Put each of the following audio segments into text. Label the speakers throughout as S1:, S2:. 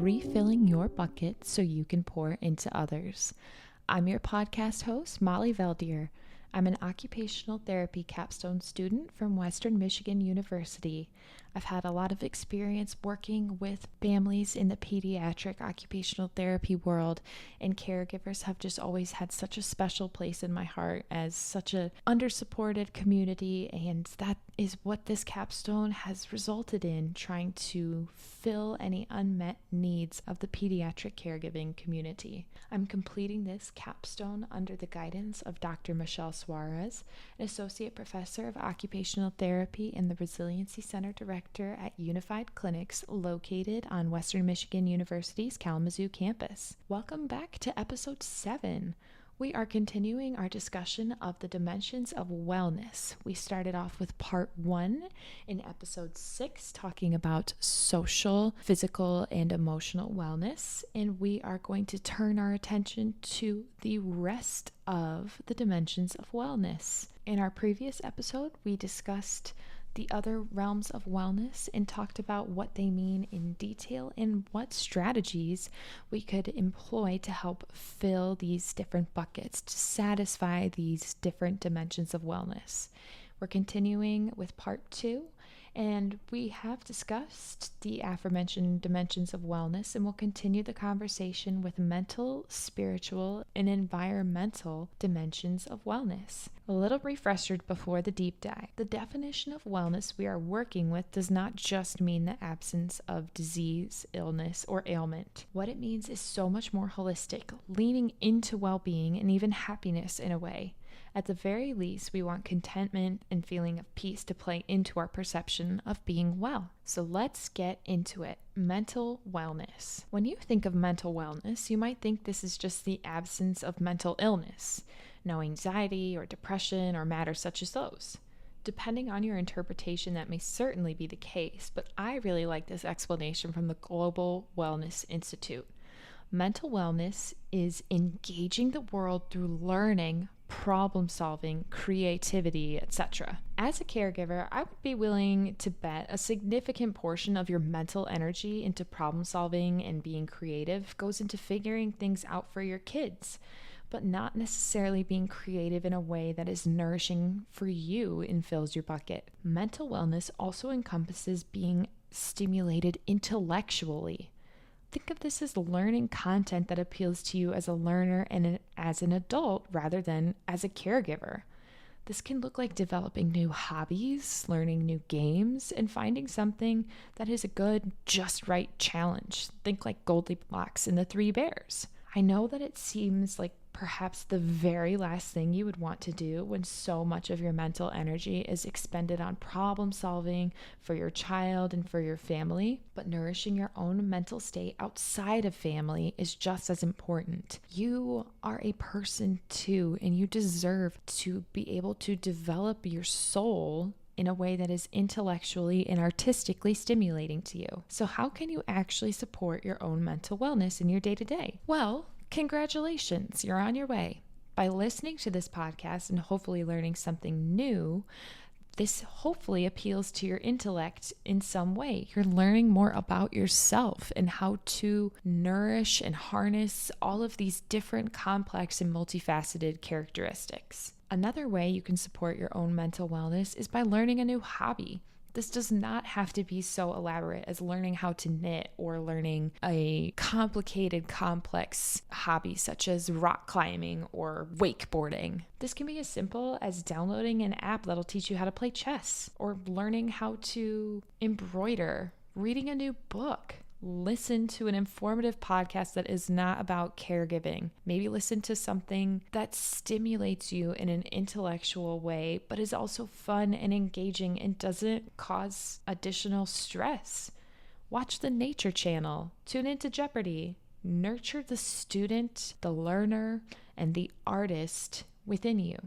S1: refilling your bucket so you can pour into others. I'm your podcast host, Molly Veldier. I'm an occupational therapy capstone student from Western Michigan University. I've had a lot of experience working with families in the pediatric occupational therapy world, and caregivers have just always had such a special place in my heart as such an undersupported community, and that is what this capstone has resulted in, trying to fill any unmet needs of the pediatric caregiving community. I'm completing this capstone under the guidance of Dr. Michelle Suarez, an associate professor of occupational therapy and the Resiliency Center director at Unified Clinics located on Western Michigan University's Kalamazoo campus. Welcome back to episode 7. We are continuing our discussion of the dimensions of wellness. We started off with part 1 in episode 6, talking about social, physical, and emotional wellness, and we are going to turn our attention to the rest of the dimensions of wellness. In our previous episode, we discussed the other realms of wellness and talked about what they mean in detail and what strategies we could employ to help fill these different buckets to satisfy these different dimensions of wellness. We're continuing with part 2, and we have discussed the aforementioned dimensions of wellness, and we'll continue the conversation with mental, spiritual, and environmental dimensions of wellness. A little refresher before the deep dive. The definition of wellness we are working with does not just mean the absence of disease, illness, or ailment. What it means is so much more holistic, leaning into well-being and even happiness in a way. At the very least, we want contentment and feeling of peace to play into our perception of being well. So let's get into it. Mental wellness. When you think of mental wellness, you might think this is just the absence of mental illness. No anxiety or depression or matters such as those. Depending on your interpretation, that may certainly be the case, but I really like this explanation from the Global Wellness Institute. Mental wellness is engaging the world through learning, problem solving, creativity, etc. As a caregiver, I would be willing to bet a significant portion of your mental energy into problem solving and being creative goes into figuring things out for your kids, but not necessarily being creative in a way that is nourishing for you and fills your bucket. Mental wellness also encompasses being stimulated intellectually. Think of this as learning content that appeals to you as a learner and as an adult rather than as a caregiver. This can look like developing new hobbies, learning new games, and finding something that is a good, just right challenge. Think like Goldilocks and the Three Bears. I know that it seems like perhaps the very last thing you would want to do when so much of your mental energy is expended on problem solving for your child and for your family, but nourishing your own mental state outside of family is just as important. You are a person too, and you deserve to be able to develop your soul in a way that is intellectually and artistically stimulating to you. So how can you actually support your own mental wellness in your day-to-day? Well, congratulations, you're on your way. By listening to this podcast and hopefully learning something new, this hopefully appeals to your intellect in some way. You're learning more about yourself and how to nourish and harness all of these different complex and multifaceted characteristics. Another way you can support your own mental wellness is by learning a new hobby. This does not have to be so elaborate as learning how to knit or learning a complicated, complex hobby such as rock climbing or wakeboarding. This can be as simple as downloading an app that'll teach you how to play chess, or learning how to embroider, reading a new book. Listen to an informative podcast that is not about caregiving. Maybe listen to something that stimulates you in an intellectual way, but is also fun and engaging and doesn't cause additional stress. Watch the Nature Channel. Tune into Jeopardy. Nurture the student, the learner, and the artist within you.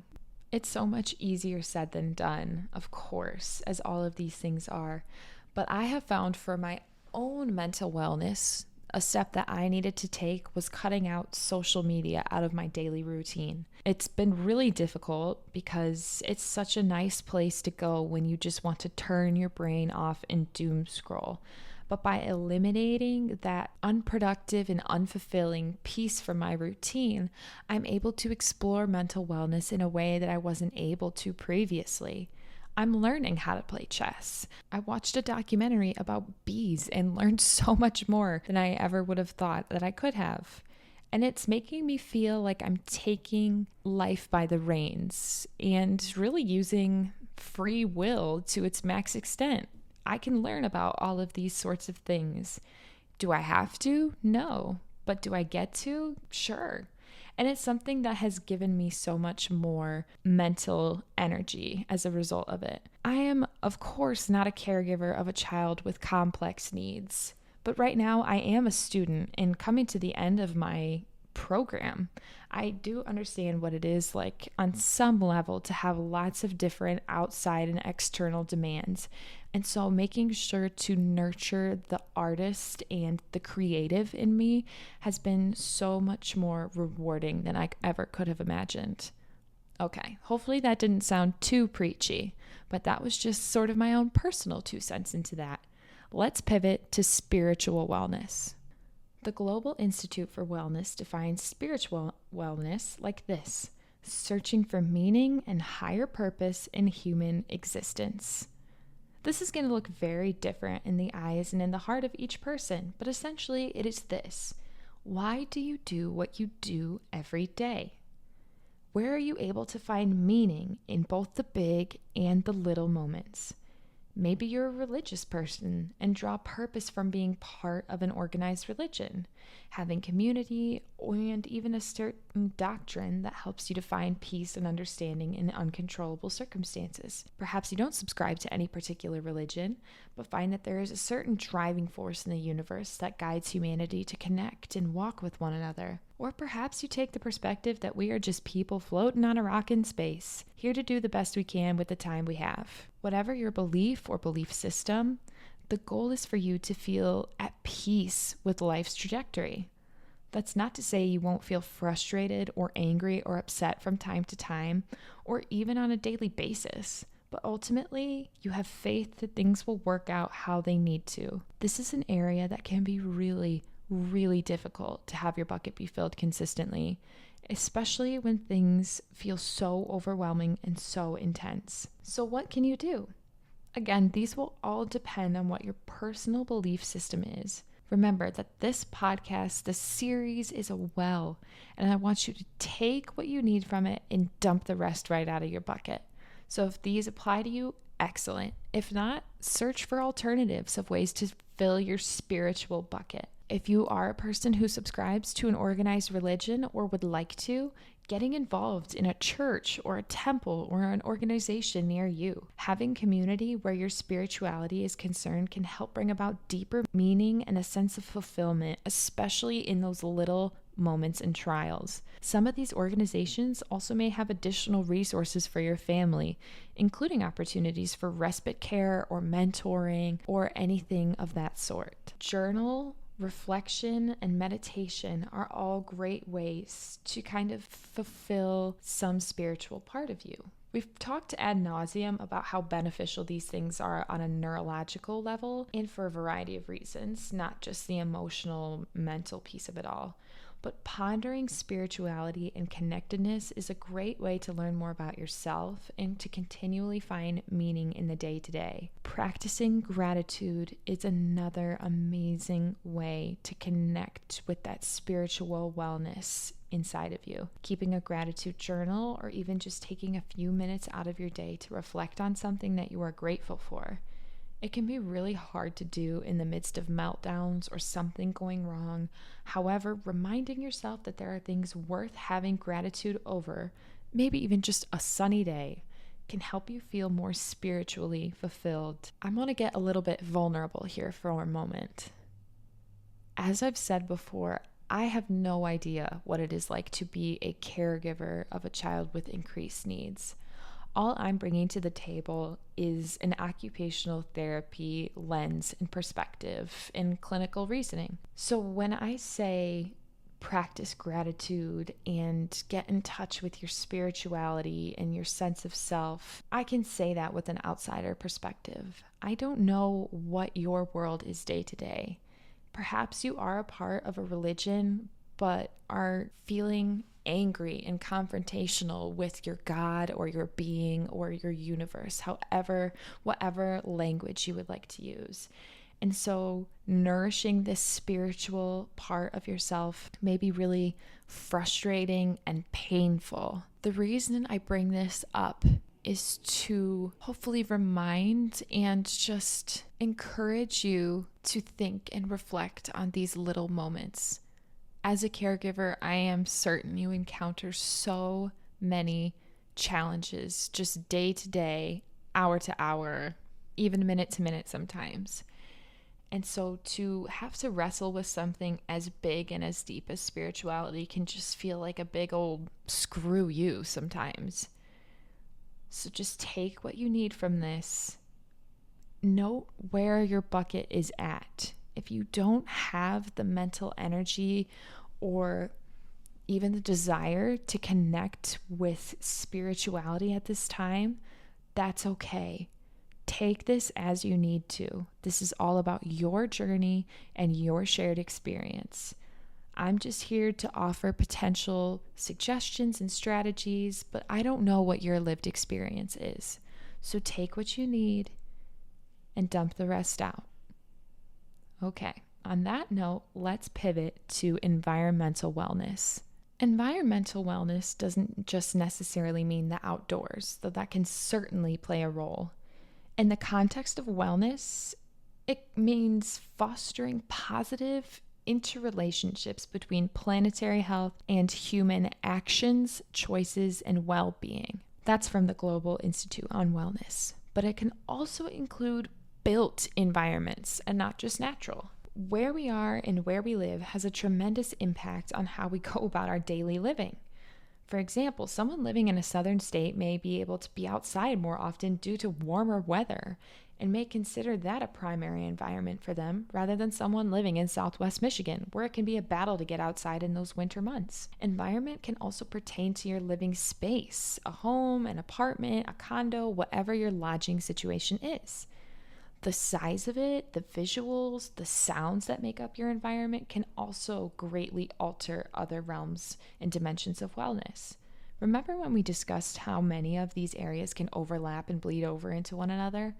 S1: It's so much easier said than done, of course, as all of these things are. But I have found for my own mental wellness, a step that I needed to take was cutting out social media out of my daily routine. It's been really difficult because it's such a nice place to go when you just want to turn your brain off and doom scroll. But by eliminating that unproductive and unfulfilling piece from my routine, I'm able to explore mental wellness in a way that I wasn't able to previously. I'm learning how to play chess. I watched a documentary about bees and learned so much more than I ever would have thought that I could have. And it's making me feel like I'm taking life by the reins and really using free will to its max extent. I can learn about all of these sorts of things. Do I have to? No. But do I get to? Sure. And it's something that has given me so much more mental energy as a result of it. I am, of course, not a caregiver of a child with complex needs. But right now, I am a student and coming to the end of my program. I do understand what it is like on some level to have lots of different outside and external demands. And so making sure to nurture the artist and the creative in me has been so much more rewarding than I ever could have imagined. Okay, hopefully that didn't sound too preachy, but that was just sort of my own personal 2 cents into that. Let's pivot to spiritual wellness. The Global Institute for Wellness defines spiritual wellness like this: searching for meaning and higher purpose in human existence. This is going to look very different in the eyes and in the heart of each person, but essentially it is this: why do you do what you do every day? Where are you able to find meaning in both the big and the little moments? Maybe you're a religious person and draw purpose from being part of an organized religion, having community, and even a certain doctrine that helps you to find peace and understanding in uncontrollable circumstances. Perhaps you don't subscribe to any particular religion, but find that there is a certain driving force in the universe that guides humanity to connect and walk with one another. Or perhaps you take the perspective that we are just people floating on a rock in space, here to do the best we can with the time we have. Whatever your belief or belief system, the goal is for you to feel at peace with life's trajectory. That's not to say you won't feel frustrated or angry or upset from time to time, or even on a daily basis. But ultimately, you have faith that things will work out how they need to. This is an area that can be really difficult to have your bucket be filled consistently, especially when things feel so overwhelming and so intense. So what can you do? Again, these will all depend on what your personal belief system is. Remember that this podcast, this series, is a well, and I want you to take what you need from it and dump the rest right out of your bucket. So if these apply to you, excellent. If not, search for alternatives of ways to fill your spiritual bucket. If you are a person who subscribes to an organized religion or would like to, getting involved in a church or a temple or an organization near you. Having community where your spirituality is concerned can help bring about deeper meaning and a sense of fulfillment, especially in those little moments and trials. Some of these organizations also may have additional resources for your family, including opportunities for respite care or mentoring or anything of that sort. Journal, reflection, and meditation are all great ways to kind of fulfill some spiritual part of you. We've talked ad nauseum about how beneficial these things are on a neurological level and for a variety of reasons, not just the emotional, mental piece of it all. But pondering spirituality and connectedness is a great way to learn more about yourself and to continually find meaning in the day-to-day. Practicing gratitude is another amazing way to connect with that spiritual wellness inside of you. Keeping a gratitude journal or even just taking a few minutes out of your day to reflect on something that you are grateful for. It can be really hard to do in the midst of meltdowns or something going wrong. However, reminding yourself that there are things worth having gratitude over, maybe even just a sunny day, can help you feel more spiritually fulfilled. I'm going to get a little bit vulnerable here for a moment. As I've said before, I have no idea what it is like to be a caregiver of a child with increased needs. All I'm bringing to the table is an occupational therapy lens and perspective and clinical reasoning. So when I say practice gratitude and get in touch with your spirituality and your sense of self. I can say that with an outsider perspective. I don't know what your world is day to day. Perhaps you are a part of a religion, but are feeling angry and confrontational with your God or your being or your universe, whatever language you would like to use. And so nourishing this spiritual part of yourself may be really frustrating and painful. The reason I bring this up is to hopefully remind and just encourage you to think and reflect on these little moments. As a caregiver, I am certain you encounter so many challenges just day to day, hour to hour, even minute to minute sometimes. And so to have to wrestle with something as big and as deep as spirituality can just feel like a big old screw you sometimes. So just take what you need from this. Note where your bucket is at. If you don't have the mental energy or even the desire to connect with spirituality at this time, that's okay. Take this as you need to. This is all about your journey and your shared experience. I'm just here to offer potential suggestions and strategies, but I don't know what your lived experience is. So take what you need and dump the rest out. Okay, on that note, let's pivot to environmental wellness. Environmental wellness doesn't just necessarily mean the outdoors, though that can certainly play a role. In the context of wellness, it means fostering positive interrelationships between planetary health and human actions, choices, and well-being. That's from the Global Institute on Wellness. But it can also include built environments and not just natural. Where we are and where we live has a tremendous impact on how we go about our daily living. For example, someone living in a southern state may be able to be outside more often due to warmer weather and may consider that a primary environment for them rather than someone living in Southwest Michigan, where it can be a battle to get outside in those winter months. Environment can also pertain to your living space, a home, an apartment, a condo, whatever your lodging situation is. The size of it, the visuals, the sounds that make up your environment can also greatly alter other realms and dimensions of wellness. Remember when we discussed how many of these areas can overlap and bleed over into one another?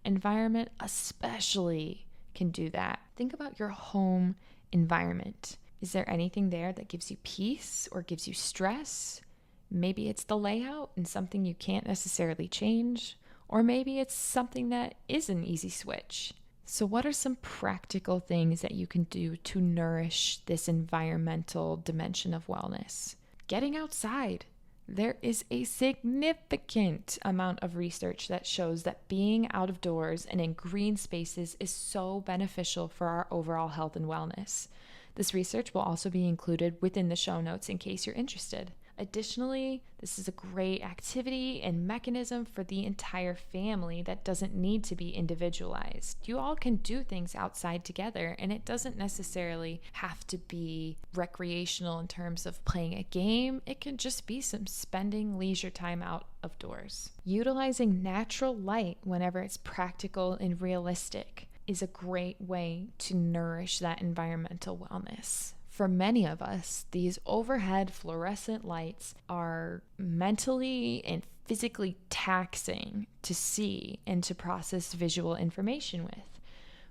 S1: Environment especially can do that. Think about your home environment. Is there anything there that gives you peace or gives you stress? Maybe it's the layout and something you can't necessarily change. Or maybe it's something that is an easy switch. So what are some practical things that you can do to nourish this environmental dimension of wellness? Getting outside. There is a significant amount of research that shows that being out of doors and in green spaces is so beneficial for our overall health and wellness. This research will also be included within the show notes in case you're interested. Additionally, this is a great activity and mechanism for the entire family that doesn't need to be individualized. You all can do things outside together, and it doesn't necessarily have to be recreational in terms of playing a game. It can just be some spending leisure time out of doors. Utilizing natural light whenever it's practical and realistic is a great way to nourish that environmental wellness. For many of us, these overhead fluorescent lights are mentally and physically taxing to see and to process visual information with.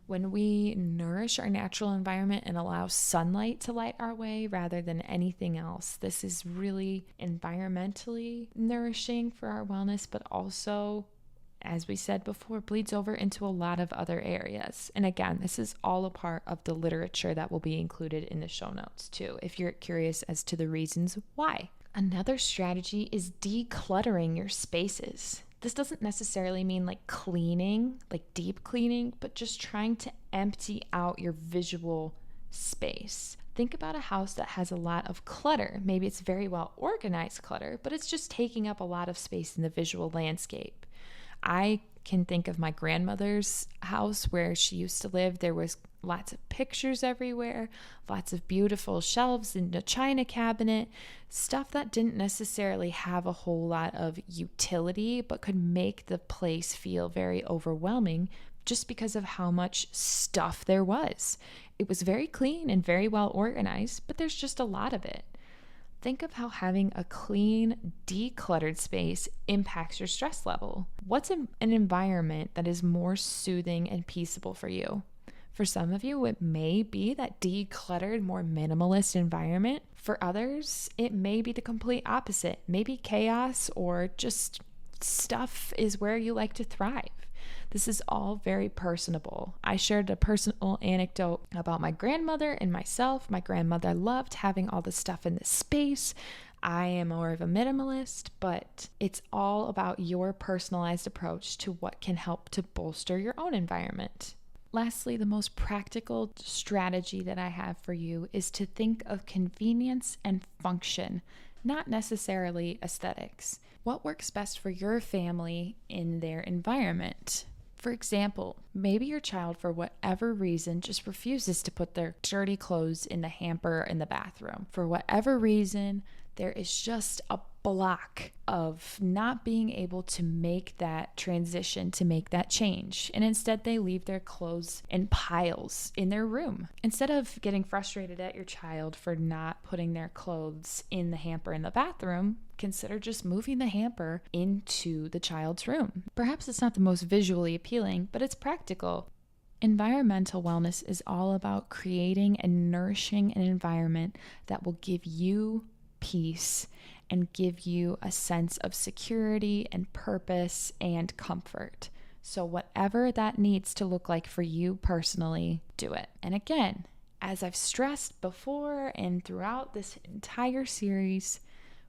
S1: When we nourish our natural environment and allow sunlight to light our way rather than anything else, this is really environmentally nourishing for our wellness, but also, as we said before, bleeds over into a lot of other areas. And again, this is all a part of the literature that will be included in the show notes too, if you're curious as to the reasons why. Another strategy is decluttering your spaces. This doesn't necessarily mean like cleaning, like deep cleaning, but just trying to empty out your visual space. Think about a house that has a lot of clutter. Maybe it's very well organized clutter, but it's just taking up a lot of space in the visual landscape. I can think of my grandmother's house where she used to live. There was lots of pictures everywhere, lots of beautiful shelves in the china cabinet, stuff that didn't necessarily have a whole lot of utility, but could make the place feel very overwhelming just because of how much stuff there was. It was very clean and very well organized, but there's just a lot of it. Think of how having a clean, decluttered space impacts your stress level. What's an environment that is more soothing and peaceable for you? For some of you, it may be that decluttered, more minimalist environment. For others, it may be the complete opposite. Maybe chaos or just stuff is where you like to thrive. This is all very personable. I shared a personal anecdote about my grandmother and myself. My grandmother loved having all the stuff in the space. I am more of a minimalist, but it's all about your personalized approach to what can help to bolster your own environment. Lastly, the most practical strategy that I have for you is to think of convenience and function, not necessarily aesthetics. What works best for your family in their environment? For example, maybe your child, for whatever reason, just refuses to put their dirty clothes in the hamper in the bathroom. For whatever reason, there is just a block of not being able to make that transition, to make that change. And instead they leave their clothes in piles in their room. Instead of getting frustrated at your child for not putting their clothes in the hamper in the bathroom, consider just moving the hamper into the child's room. Perhaps it's not the most visually appealing, but it's practical. Environmental wellness is all about creating and nourishing an environment that will give you peace and give you a sense of security and purpose and comfort. So whatever that needs to look like for you personally, do it. And again, as I've stressed before and throughout this entire series,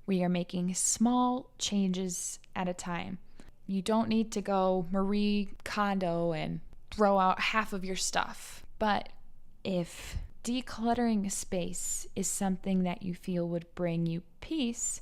S1: we are making small changes at a time. You don't need to go Marie Kondo and throw out half of your stuff. But if decluttering a space is something that you feel would bring you peace,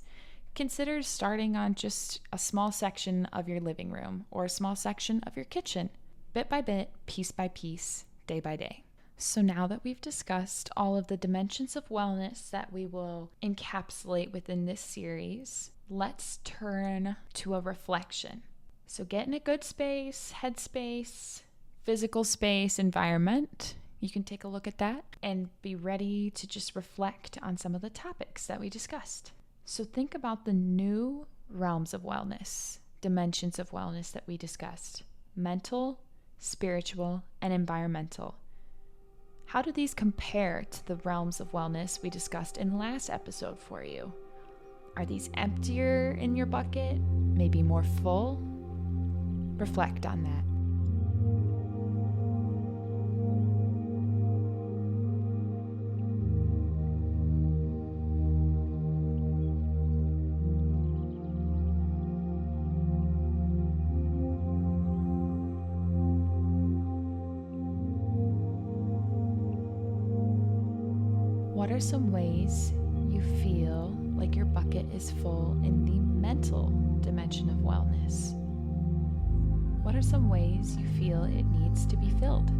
S1: consider starting on just a small section of your living room or a small section of your kitchen, bit by bit, piece by piece, day by day. So now that we've discussed all of the dimensions of wellness that we will encapsulate within this series, let's turn to a reflection. So get in a good space, headspace, physical space, environment. You can take a look at that and be ready to just reflect on some of the topics that we discussed. So think about the new realms of wellness, dimensions of wellness that we discussed: mental, spiritual, and environmental. How do these compare to the realms of wellness we discussed in the last episode for you? Are these emptier in your bucket? Maybe more full? Reflect on that. What are some ways you feel like your bucket is full in the mental dimension of wellness? What are some ways you feel it needs to be filled?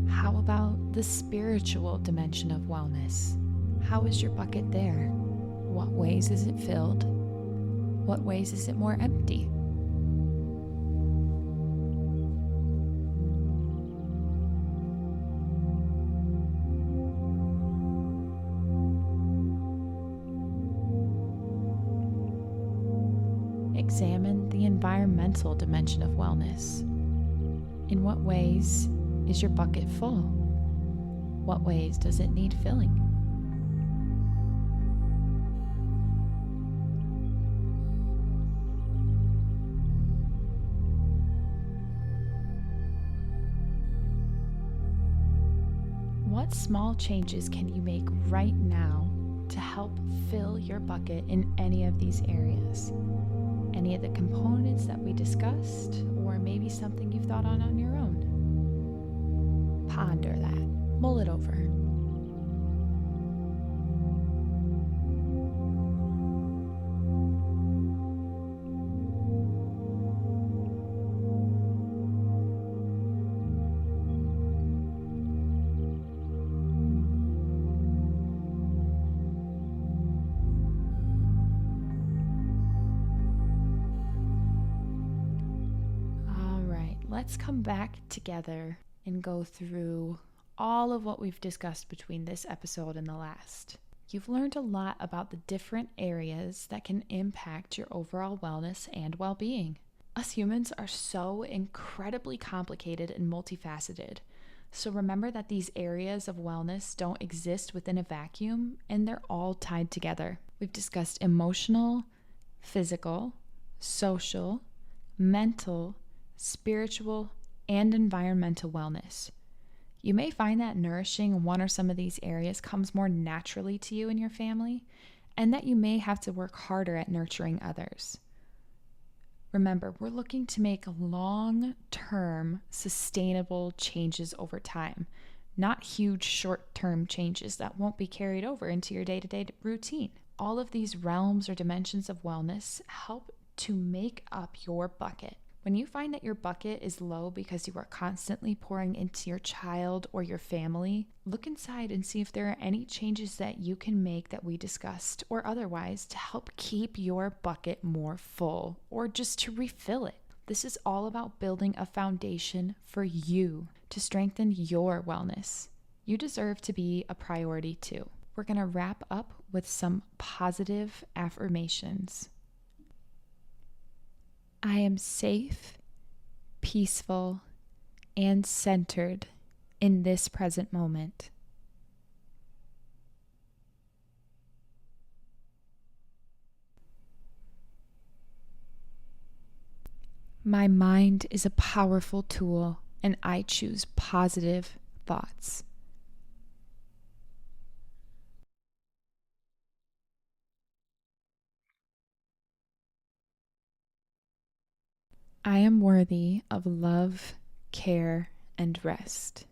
S1: How about the spiritual dimension of wellness? How is your bucket there? What ways is it filled? What ways is it more empty? Examine the environmental dimension of wellness. In what ways is your bucket full? What ways does it need filling? What small changes can you make right now to help fill your bucket in any of these areas? Any of the components that we discussed, or maybe something you've thought on your own? Ponder that. Mull it over. Let's come back together and go through all of what we've discussed between this episode and the last. You've learned a lot about the different areas that can impact your overall wellness and well-being. Us humans are so incredibly complicated and multifaceted. So remember that these areas of wellness don't exist within a vacuum, and they're all tied together. We've discussed emotional, physical, social, mental, spiritual, and environmental wellness. You may find that nourishing one or some of these areas comes more naturally to you and your family, and that you may have to work harder at nurturing others. Remember, we're looking to make long-term, sustainable changes over time, not huge short-term changes that won't be carried over into your day-to-day routine. All of these realms or dimensions of wellness help to make up your bucket. When you find that your bucket is low because you are constantly pouring into your child or your family, look inside and see if there are any changes that you can make that we discussed or otherwise to help keep your bucket more full or just to refill it. This is all about building a foundation for you to strengthen your wellness. You deserve to be a priority too. We're going to wrap up with some positive affirmations. I am safe, peaceful, and centered in this present moment. My mind is a powerful tool, and I choose positive thoughts. I am worthy of love, care, and rest.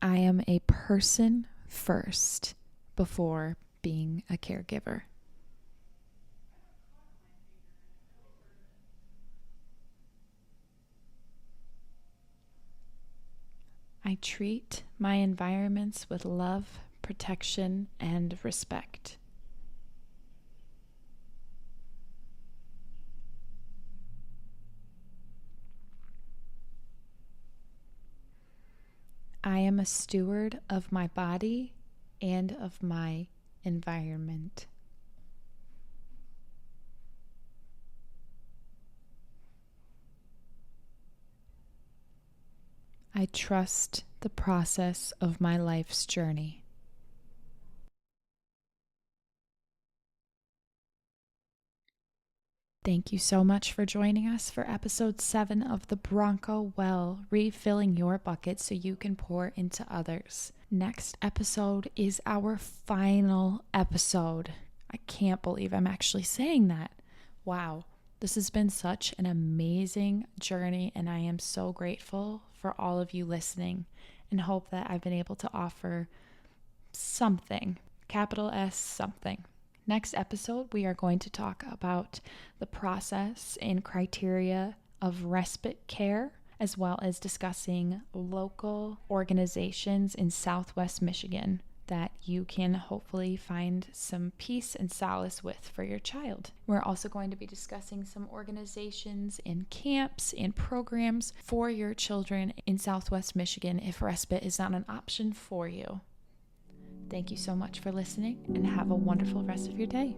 S1: I am a person first before being a caregiver. I treat my environments with love, protection, and respect. I am a steward of my body and of my environment. I trust the process of my life's journey. Thank you so much for joining us for episode 7 of The Bronco Well, refilling your bucket so you can pour into others. Next episode is our final episode. I can't believe I'm actually saying that. Wow, this has been such an amazing journey, and I am so grateful for all of you listening and hope that I've been able to offer something, capital S something. Next episode, we are going to talk about the process and criteria of respite care, as well as discussing local organizations in Southwest Michigan that you can hopefully find some peace and solace with for your child. We're also going to be discussing some organizations and camps and programs for your children in Southwest Michigan if respite is not an option for you. Thank you so much for listening, and have a wonderful rest of your day.